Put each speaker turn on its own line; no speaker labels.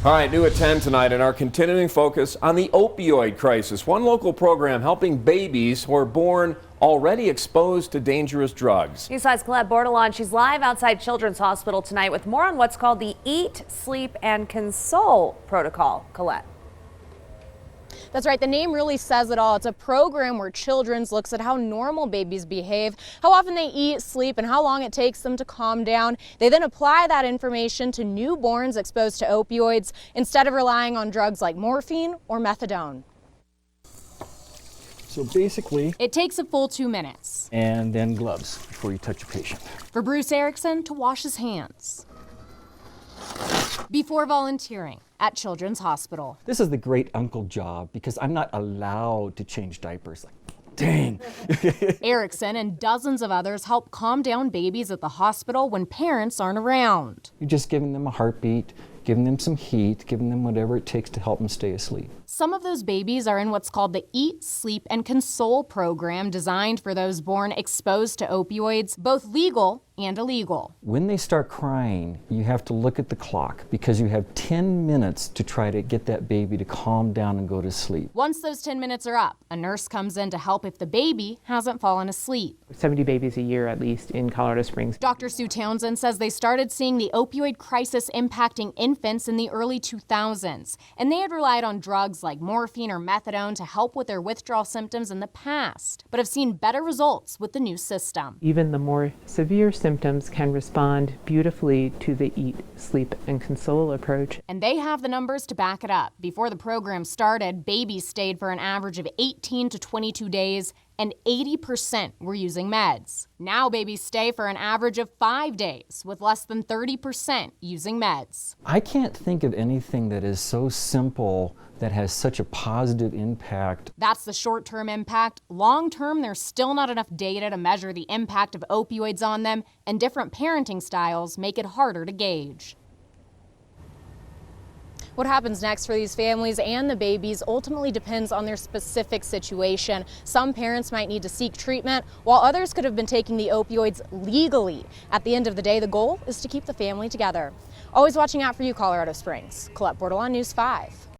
All right, new at 10 tonight in our continuing focus on the opioid crisis. One local program helping babies who are born already exposed to dangerous drugs.
News 5's Colette Bordelon. She's live outside Children's Hospital tonight with more on what's called the Eat, Sleep, and Console protocol. Colette.
That's right, the name really says it all. It's a program where Children's looks at how normal babies behave, how often they eat, sleep, and how long it takes them to calm down. They then apply that information to newborns exposed to opioids instead of relying on drugs like morphine or methadone.
So basically,
it takes a full 2 minutes.
And then gloves before you touch a patient.
For Bruce ERICKSON to wash his hands before volunteering at Children's Hospital.
This is the great uncle job because I'm not allowed to change diapers. Like, dang.
ERICKSON and dozens of others help calm down babies at the hospital when parents aren't around.
You're just giving them a heartbeat, giving them some heat, giving them whatever it takes to help them stay asleep.
Some of those babies are in what's called the Eat, Sleep, and Console program, designed for those born exposed to opioids, both legal and illegal.
When they start crying, you have to look at the clock because you have 10 minutes to try to get that baby to calm down and go to sleep.
Once those 10 minutes are up, a nurse comes in to help if the baby hasn't fallen asleep.
70 babies a year at least in Colorado Springs.
Dr. Sue Townsend says they started seeing the opioid crisis impacting infants in the early 2000s, and they had relied on drugs like morphine or methadone to help with their withdrawal symptoms in the past, but have seen better results with the new system.
Even the more severe symptoms can respond beautifully to the Eat, Sleep, and Console approach.
And they have the numbers to back it up. Before the program started, babies stayed for an average of 18 to 22 days, and 80% were using meds. Now babies stay for an average of 5 days, with less than 30% using meds.
I can't think of anything that is so simple that has such a positive impact.
That's the short-term impact. Long-term, there's still not enough data to measure the impact of opioids on them, and different parenting styles make it harder to gauge. What happens next for these families and the babies ultimately depends on their specific situation. Some parents might need to seek treatment, while others could have been taking the opioids legally. At the end of the day, the goal is to keep the family together. Always watching out for you, Colorado Springs. Colette Bordelon, News 5.